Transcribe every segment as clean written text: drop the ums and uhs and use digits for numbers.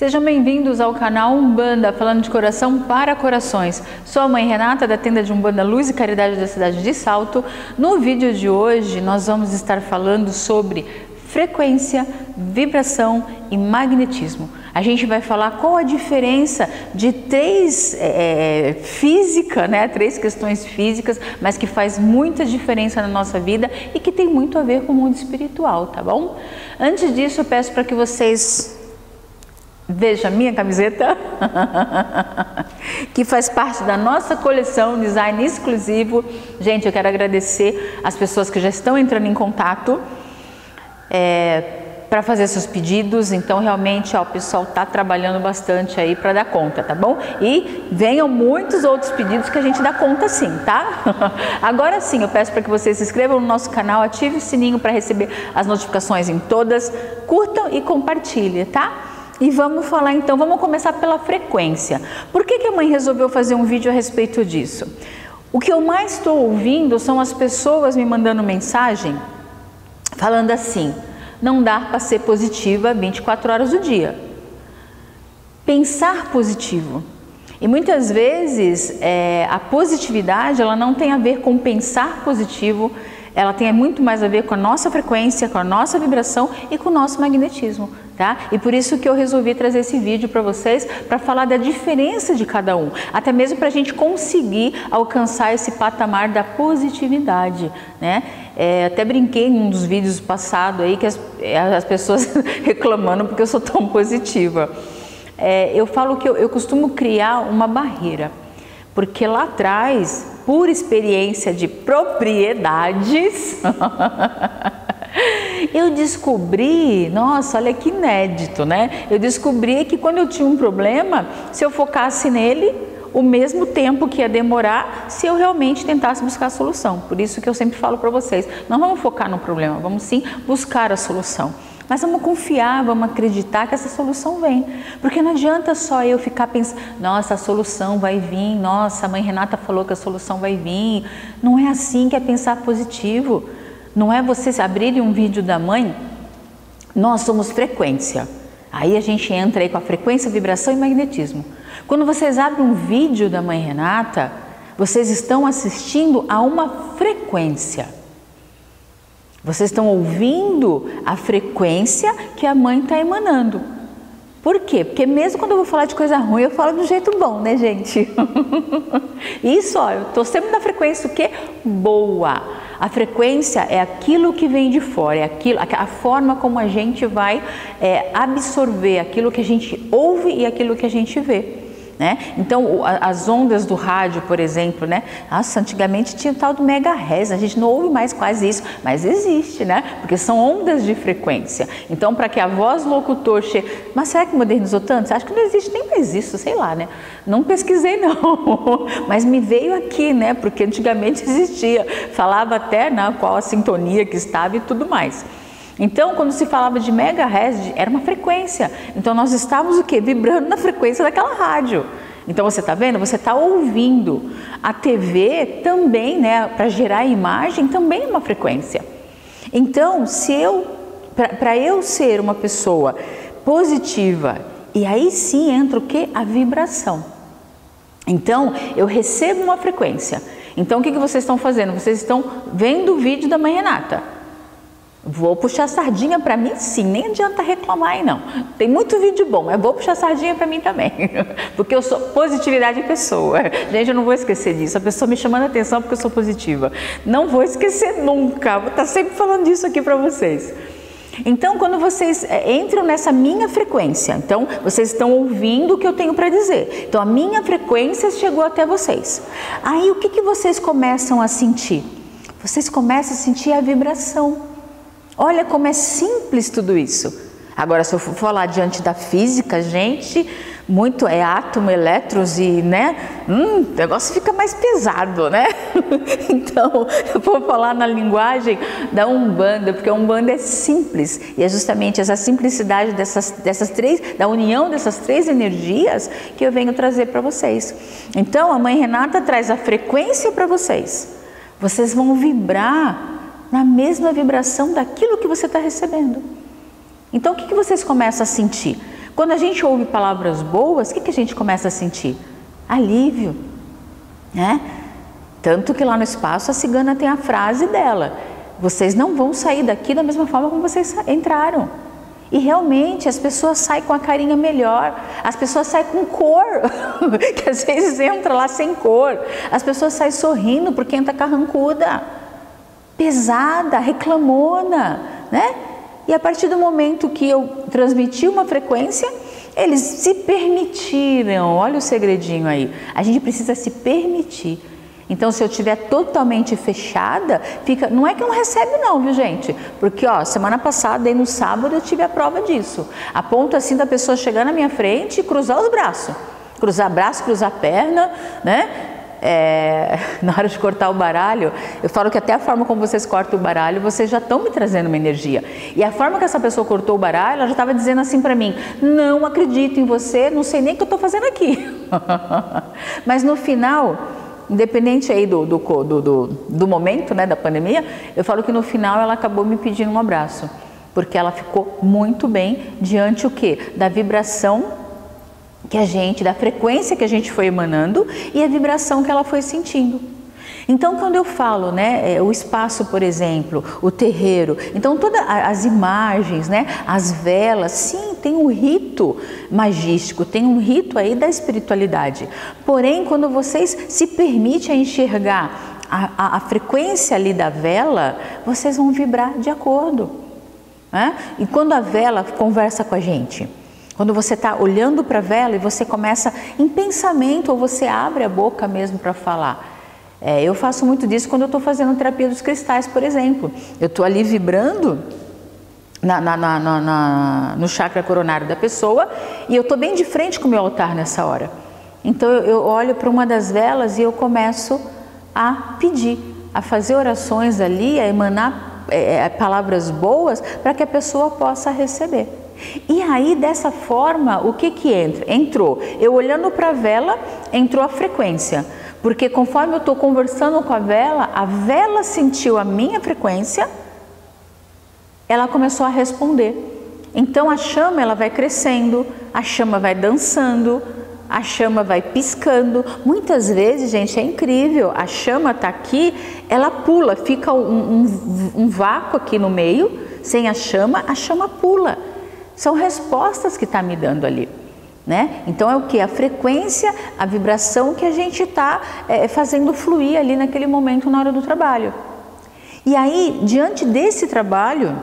Sejam bem-vindos ao canal Umbanda, falando de coração para corações. Sou a mãe Renata, da tenda de Umbanda Luz e Caridade da cidade de Salto. No vídeo de hoje, nós vamos estar falando sobre frequência, vibração e magnetismo. A gente vai falar qual a diferença de três questões físicas, mas que faz muita diferença na nossa vida e que tem muito a ver com o mundo espiritual, tá bom? Antes disso, eu peço para que vocês vejam a minha camiseta, que faz parte da nossa coleção Design Exclusivo. Gente, eu quero agradecer as pessoas que já estão entrando em contato para fazer seus pedidos. Então realmente o pessoal está trabalhando bastante aí para dar conta, tá bom? E venham muitos outros pedidos que a gente dá conta sim, tá? Agora sim, eu peço para que vocês se inscrevam no nosso canal, ative o sininho para receber as notificações em todas, curtam e compartilhem, tá? E vamos falar então, vamos começar pela frequência. Por que a mãe resolveu fazer um vídeo a respeito disso? O que eu mais estou ouvindo são as pessoas me mandando mensagem falando assim: não dá para ser positiva 24 horas do dia. Pensar positivo. E muitas vezes a positividade ela não tem a ver com pensar positivo, ela tem muito mais a ver com a nossa frequência, com a nossa vibração e com o nosso magnetismo, tá? E por isso que eu resolvi trazer esse vídeo para vocês, para falar da diferença de cada um, até mesmo para a gente conseguir alcançar esse patamar da positividade, né? Até brinquei em um dos vídeos passados aí que as pessoas reclamando porque eu sou tão positiva. Eu falo que eu costumo criar uma barreira, porque lá atrás, por experiência de propriedades, eu descobri, nossa, olha que inédito, né? Eu descobri que quando eu tinha um problema, se eu focasse nele, o mesmo tempo que ia demorar se eu realmente tentasse buscar a solução. Por isso que eu sempre falo para vocês, não vamos focar no problema, vamos sim buscar a solução. Mas vamos confiar, vamos acreditar que essa solução vem. Porque não adianta só eu ficar pensando, nossa, a solução vai vir, nossa, a mãe Renata falou que a solução vai vir. Não é assim que é pensar positivo. Não é vocês abrirem um vídeo da mãe, nós somos frequência. Aí a gente entra aí com a frequência, vibração e magnetismo. Quando vocês abrem um vídeo da mãe Renata, vocês estão assistindo a uma frequência. Vocês estão ouvindo a frequência que a mãe está emanando. Por quê? Porque mesmo quando eu vou falar de coisa ruim, eu falo do jeito bom, né, gente? Isso, ó, eu estou sempre na frequência o quê? Boa. A frequência é aquilo que vem de fora, é a forma como a gente vai absorver aquilo que a gente ouve e aquilo que a gente vê. Né? Então, as ondas do rádio, por exemplo, né? Nossa, antigamente tinha o tal do megahertz, a gente não ouve mais quase isso, mas existe, né? Porque são ondas de frequência. Então, para que a voz locutor chegue... Mas será que modernizou tanto? Acho que não existe nem mais isso, sei lá, né? Não pesquisei não, mas me veio aqui, né? Porque antigamente existia, falava até qual a sintonia que estava e tudo mais. Então, quando se falava de megahertz, era uma frequência. Então, nós estávamos o quê? Vibrando na frequência daquela rádio. Então, você está vendo? Você está ouvindo. A TV também, né? Para gerar imagem, também é uma frequência. Então, para eu ser uma pessoa positiva, e aí sim entra o quê? A vibração. Então, eu recebo uma frequência. Então, o que vocês estão fazendo? Vocês estão vendo o vídeo da mãe Renata. Vou puxar sardinha para mim sim, nem adianta reclamar aí não. Tem muito vídeo bom, mas vou puxar sardinha para mim também. Porque eu sou positividade em pessoa. Gente, eu não vou esquecer disso. A pessoa me chamando a atenção porque eu sou positiva. Não vou esquecer nunca. Vou estar sempre falando disso aqui para vocês. Então, quando vocês entram nessa minha frequência, então vocês estão ouvindo o que eu tenho para dizer. Então, a minha frequência chegou até vocês. Aí, o que vocês começam a sentir? Vocês começam a sentir a vibração. Olha como é simples tudo isso. Agora, se eu for falar diante da física, gente, muito átomo, elétrons e, né? O negócio fica mais pesado, né? Então, eu vou falar na linguagem da Umbanda, porque a Umbanda é simples. E é justamente essa simplicidade dessas três, da união dessas três energias que eu venho trazer para vocês. Então, a mãe Renata traz a frequência para vocês. Vocês vão vibrar na mesma vibração daquilo que você está recebendo. Então, o que vocês começam a sentir? Quando a gente ouve palavras boas, o que a gente começa a sentir? Alívio, né? Tanto que lá no espaço a cigana tem a frase dela: vocês não vão sair daqui da mesma forma como vocês entraram. E realmente as pessoas saem com a carinha melhor, as pessoas saem com cor, que às vezes entra lá sem cor, as pessoas saem sorrindo porque entra carrancuda, pesada, reclamona, né? E a partir do momento que eu transmiti uma frequência, eles se permitiram. Olha o segredinho aí, a gente precisa se permitir. Então, se eu estiver totalmente fechada, fica, não é que não recebe não, viu gente? Porque, ó, semana passada, aí no sábado, eu tive a prova disso. A ponto assim da pessoa chegar na minha frente e cruzar os braços. Cruzar braço, cruzar perna, né? Na hora de cortar o baralho, eu falo que até a forma como vocês cortam o baralho, vocês já estão me trazendo uma energia. E a forma que essa pessoa cortou o baralho, ela já estava dizendo assim para mim: não acredito em você, não sei nem o que eu estou fazendo aqui. Mas no final, independente aí do momento, né, da pandemia, eu falo que no final ela acabou me pedindo um abraço, porque ela ficou muito bem diante o quê? Da vibração que a gente, da frequência que a gente foi emanando e a vibração que ela foi sentindo. Então, quando eu falo, né, o espaço, por exemplo, o terreiro, então todas as imagens, né, as velas, sim, tem um rito magístico, tem um rito aí da espiritualidade. Porém, quando vocês se permitem enxergar a frequência ali da vela, vocês vão vibrar de acordo, né? E quando a vela conversa com a gente, quando você está olhando para a vela e você começa em pensamento, ou você abre a boca mesmo para falar. Eu faço muito disso quando eu estou fazendo terapia dos cristais, por exemplo. Eu estou ali vibrando no chakra coronário da pessoa e eu estou bem de frente com o meu altar nessa hora. Então eu olho para uma das velas e eu começo a pedir, a fazer orações ali, a emanar palavras boas para que a pessoa possa receber. E aí, dessa forma, o que entra? Entrou, eu olhando para a vela, entrou a frequência. Porque conforme eu estou conversando com a vela sentiu a minha frequência, ela começou a responder. Então a chama, ela vai crescendo, a chama vai dançando, a chama vai piscando. Muitas vezes, gente, é incrível, a chama está aqui, ela pula, fica um vácuo aqui no meio, sem a chama pula. São respostas que está me dando ali, né? Então é o que? A frequência, a vibração que a gente está fazendo fluir ali naquele momento na hora do trabalho. E aí, diante desse trabalho,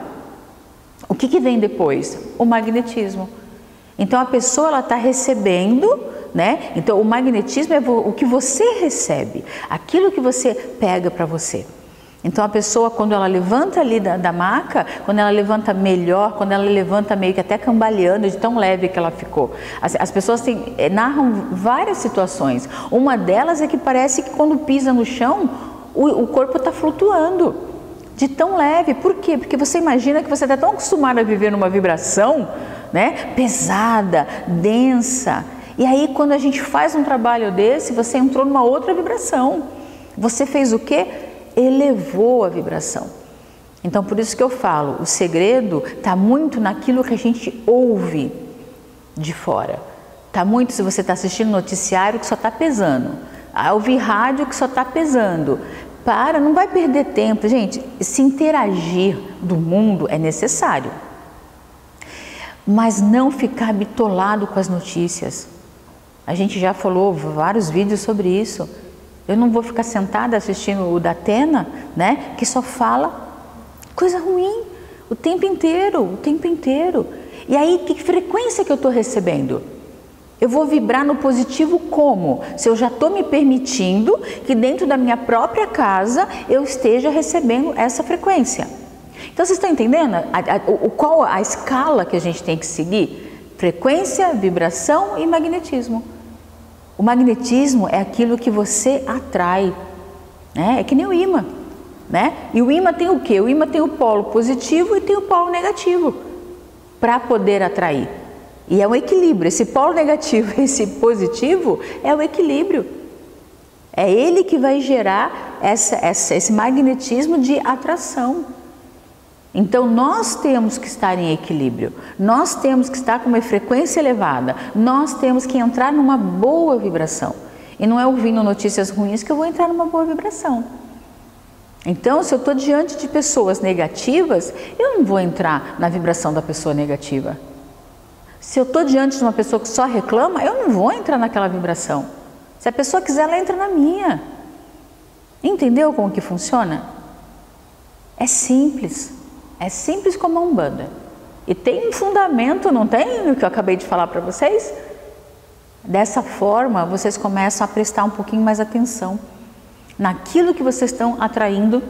o que vem depois? O magnetismo. Então a pessoa, ela está recebendo, né? Então o magnetismo é o que você recebe, aquilo que você pega para você. Então a pessoa, quando ela levanta ali da maca, quando ela levanta melhor, quando ela levanta meio que até cambaleando de tão leve que ela ficou. As pessoas narram várias situações. Uma delas é que parece que quando pisa no chão, o corpo está flutuando de tão leve. Por quê? Porque você imagina que você está tão acostumado a viver numa vibração, né, pesada, densa. E aí quando a gente faz um trabalho desse, você entrou numa outra vibração. Você fez o quê? Elevou a vibração. Então por isso que eu falo, o segredo está muito naquilo que a gente ouve de fora. Está muito, se você está assistindo noticiário que só está pesando, ouvir rádio que só está pesando. Não vai perder tempo, gente. Se interagir do mundo é necessário, mas não ficar bitolado com as notícias. A gente já falou vários vídeos sobre isso. Eu não vou ficar sentada assistindo o da Atena, né, que só fala coisa ruim o tempo inteiro. E aí, que frequência que eu estou recebendo? Eu vou vibrar no positivo como? Se eu já estou me permitindo que dentro da minha própria casa eu esteja recebendo essa frequência. Então, vocês estão entendendo qual a escala que a gente tem que seguir? Frequência, vibração e magnetismo. O magnetismo é aquilo que você atrai, né? É que nem o ímã, né? E o ímã tem o quê? O ímã tem o polo positivo e tem o polo negativo para poder atrair. E é um equilíbrio. Esse polo negativo e esse positivo é o equilíbrio. É ele que vai gerar esse magnetismo de atração. Então nós temos que estar em equilíbrio, nós temos que estar com uma frequência elevada, nós temos que entrar numa boa vibração. E não é ouvindo notícias ruins que eu vou entrar numa boa vibração. Então, se eu estou diante de pessoas negativas, eu não vou entrar na vibração da pessoa negativa. Se eu estou diante de uma pessoa que só reclama, eu não vou entrar naquela vibração. Se a pessoa quiser, ela entra na minha. Entendeu como que funciona? É simples como a Umbanda. E tem um fundamento, não tem, no que eu acabei de falar para vocês? Dessa forma, vocês começam a prestar um pouquinho mais atenção naquilo que vocês estão atraindo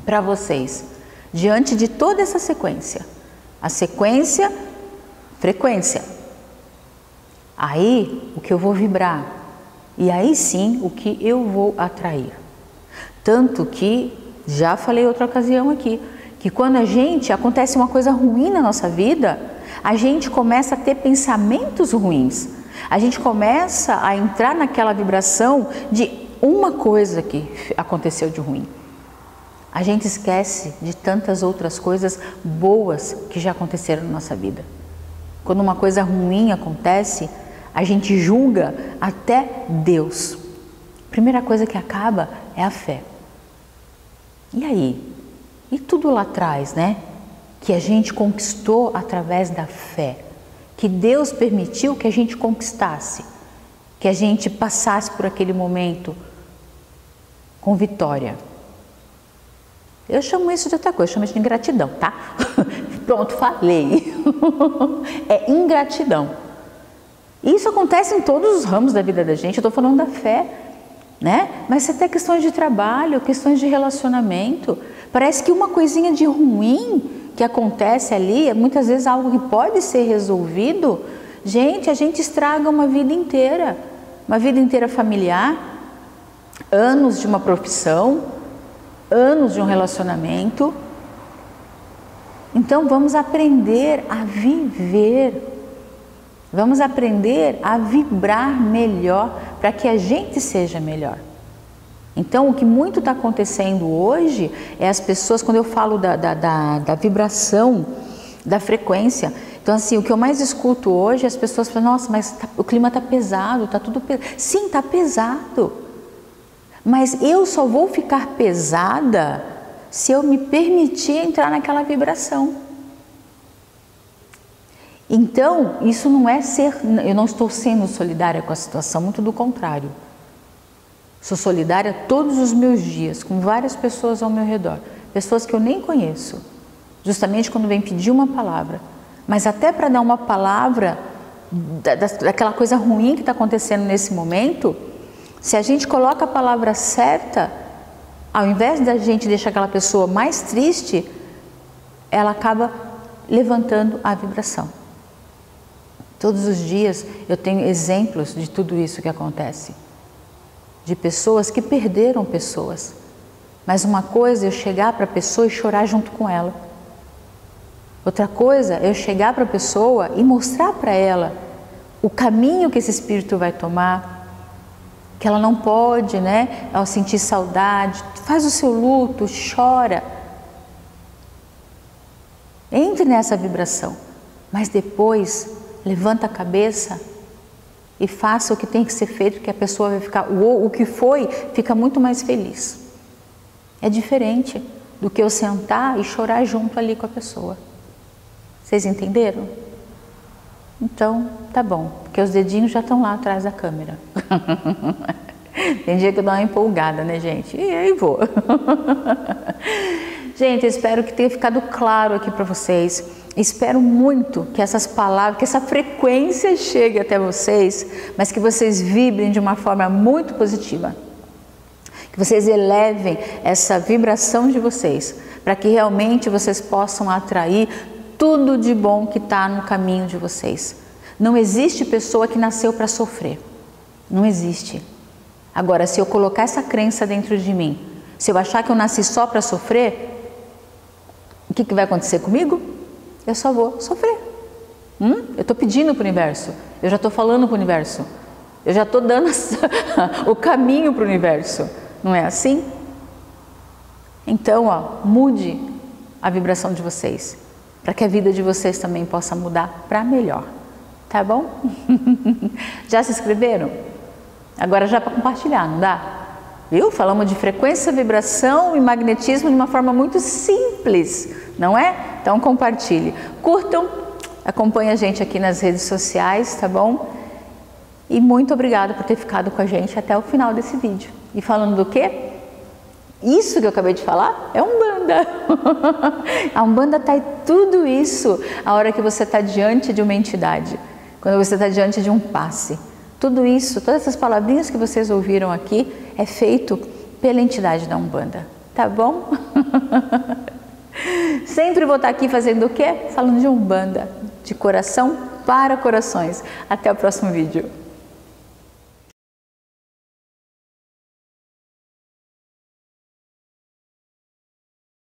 para vocês, diante de toda essa sequência. A sequência, frequência. Aí, o que eu vou vibrar. E aí sim, o que eu vou atrair. Tanto que, já falei outra ocasião aqui, que quando acontece uma coisa ruim na nossa vida, a gente começa a ter pensamentos ruins. A gente começa a entrar naquela vibração de uma coisa que aconteceu de ruim. A gente esquece de tantas outras coisas boas que já aconteceram na nossa vida. Quando uma coisa ruim acontece, a gente julga até Deus. A primeira coisa que acaba é a fé. E aí? E tudo lá atrás, né? Que a gente conquistou através da fé. Que Deus permitiu que a gente conquistasse. Que a gente passasse por aquele momento com vitória. Eu chamo isso de outra coisa, eu chamo isso de ingratidão, tá? Pronto, falei. É ingratidão. Isso acontece em todos os ramos da vida da gente, eu estou falando da fé, né? Mas até questões de trabalho, questões de relacionamento. Parece que uma coisinha de ruim que acontece ali, muitas vezes algo que pode ser resolvido, a gente estraga uma vida inteira familiar, anos de uma profissão, anos de um relacionamento. Então vamos aprender a viver, vamos aprender a vibrar melhor para que a gente seja melhor. Então o que muito está acontecendo hoje é as pessoas, quando eu falo da vibração, da frequência, então assim, o que eu mais escuto hoje é as pessoas falam, nossa, mas o clima está pesado, está tudo pesado. Sim, está pesado, mas eu só vou ficar pesada se eu me permitir entrar naquela vibração. Então, isso não é eu não estou sendo solidária com a situação, muito do contrário. Sou solidária todos os meus dias, com várias pessoas ao meu redor, pessoas que eu nem conheço, justamente quando vem pedir uma palavra. Mas até para dar uma palavra daquela coisa ruim que está acontecendo nesse momento, se a gente coloca a palavra certa, ao invés da gente deixar aquela pessoa mais triste, ela acaba levantando a vibração. Todos os dias eu tenho exemplos de tudo isso que acontece. De pessoas que perderam pessoas. Mas uma coisa é eu chegar para a pessoa e chorar junto com ela. Outra coisa é eu chegar para a pessoa e mostrar para ela o caminho que esse espírito vai tomar, que ela não pode, né, ao sentir saudade, faz o seu luto, chora. Entre nessa vibração, mas depois levanta a cabeça e faça o que tem que ser feito, que a pessoa vai ficar, o que foi, fica muito mais feliz. É diferente do que eu sentar e chorar junto ali com a pessoa. Vocês entenderam? Então, tá bom, porque os dedinhos já estão lá atrás da câmera. Tem dia que eu dou uma empolgada, né, gente? E aí vou. Gente, eu espero que tenha ficado claro aqui para vocês. Espero muito que essas palavras, que essa frequência chegue até vocês, mas que vocês vibrem de uma forma muito positiva. Que vocês elevem essa vibração de vocês, para que realmente vocês possam atrair tudo de bom que está no caminho de vocês. Não existe pessoa que nasceu para sofrer. Não existe. Agora, se eu colocar essa crença dentro de mim, se eu achar que eu nasci só para sofrer, o que vai acontecer comigo? Eu só vou sofrer. Eu estou pedindo para o universo, eu já estou falando para o universo, eu já estou dando o caminho para o universo. Não é assim? Então, mude a vibração de vocês, para que a vida de vocês também possa mudar para melhor, tá bom? Já se inscreveram? Agora já para compartilhar, não dá? Viu? Falamos de frequência, vibração e magnetismo de uma forma muito simples, não é? Então compartilhe, curtam, acompanhe a gente aqui nas redes sociais, tá bom? E muito obrigada por ter ficado com a gente até o final desse vídeo. E falando do quê? Isso que eu acabei de falar é Umbanda. A Umbanda está em tudo isso a hora que você está diante de uma entidade, quando você está diante de um passe. Tudo isso, todas essas palavrinhas que vocês ouviram aqui é feito pela entidade da Umbanda, tá bom? Sempre vou estar aqui fazendo o quê? Falando de Umbanda, de coração para corações. Até o próximo vídeo.